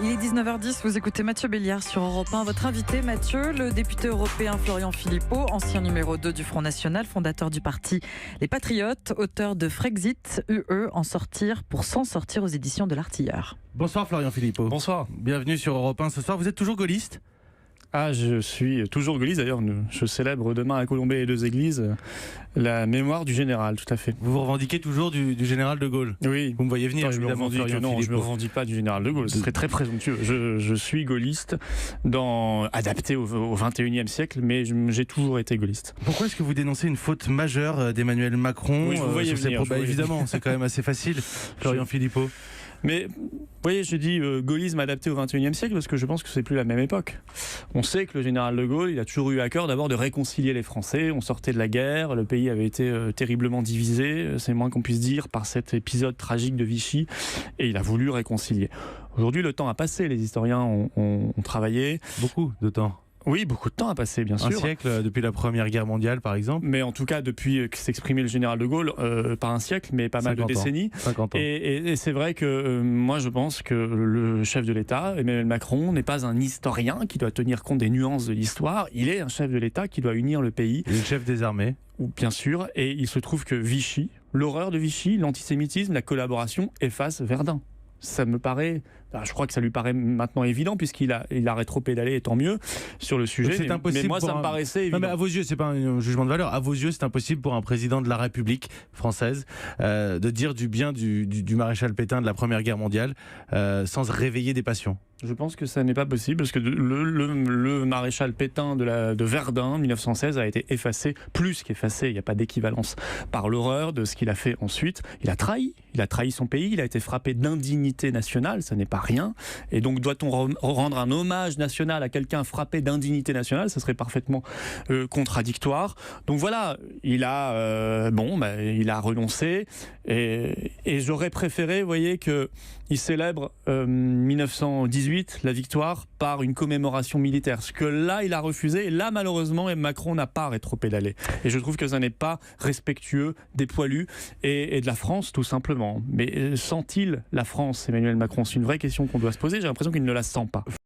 Il est 19h10, vous écoutez Mathieu Béliard sur Europe 1. Votre invité, Mathieu, le député européen Florian Philippot, ancien numéro 2 du Front National, fondateur du parti Les Patriotes, auteur de Frexit, UE, en sortir pour s'en sortir aux éditions de l'Artilleur. Bonsoir Florian Philippot. Bonsoir. Bienvenue sur Europe 1 ce soir. Vous êtes toujours gaulliste ? Ah, je suis toujours gaulliste. D'ailleurs, je célèbre demain à Colombey et deux églises la mémoire du général, tout à fait. Vous vous revendiquez toujours du général de Gaulle ? Oui. Vous me voyez venir, évidemment, Florian Non, je ne me Philippot. revendique pas du général de Gaulle. Ce serait très présomptueux. Je suis gaulliste, adapté au XXIe siècle, mais j'ai toujours été gaulliste. Pourquoi est-ce que vous dénoncez une faute majeure d'Emmanuel Macron ? Oui, je vous voyais venir, évidemment, c'est quand même assez facile, Florian Philippot. Mais vous voyez, je dis gaullisme adapté au XXIe siècle parce que je pense que c'est plus la même époque. On sait que le général de Gaulle, il a toujours eu à cœur d'abord de réconcilier les Français. On sortait de la guerre, le pays avait été terriblement divisé, c'est le moins qu'on puisse dire, par cet épisode tragique de Vichy, et il a voulu réconcilier. Aujourd'hui, le temps a passé, les historiens ont travaillé. Beaucoup de temps. Oui, beaucoup de temps a passé, bien sûr. Un siècle depuis la Première Guerre mondiale, par exemple. Mais en tout cas, depuis que s'est exprimé le général de Gaulle, pas un siècle, mais pas mal de décennies. 50 ans. Et c'est vrai que moi, je pense que le chef de l'État, Emmanuel Macron, n'est pas un historien qui doit tenir compte des nuances de l'histoire. Il est un chef de l'État qui doit unir le pays. Et le chef des armées. Bien sûr. Et il se trouve que Vichy, l'horreur de Vichy, l'antisémitisme, la collaboration efface Verdun. Ça me paraît, je crois que ça lui paraît maintenant évident puisqu'il a rétro-pédalé, et tant mieux, sur le sujet. C'est impossible. Mais moi, ça me paraissait évident. Non, mais à vos yeux, c'est pas un jugement de valeur. À vos yeux, c'est impossible pour un président de la République française de dire du bien du maréchal Pétain de la Première Guerre mondiale sans réveiller des passions. Je pense que ça n'est pas possible parce que le maréchal Pétain de Verdun 1916 a été effacé, plus qu'effacé, il n'y a pas d'équivalence, par l'horreur de ce qu'il a fait ensuite. Il a trahi son pays, il a été frappé d'indignité nationale, ça n'est pas rien. Et donc doit-on rendre un hommage national à quelqu'un frappé d'indignité nationale ? Ça serait parfaitement contradictoire. Donc voilà, il a renoncé et j'aurais préféré, vous voyez, qu'il célèbre 1918 la victoire par une commémoration militaire. Ce que là, il a refusé. Et là, malheureusement, Macron n'a pas rétropédalé. Et je trouve que ça n'est pas respectueux des poilus et de la France, tout simplement. Mais sent-il la France, Emmanuel Macron ? C'est une vraie question qu'on doit se poser. J'ai l'impression qu'il ne la sent pas.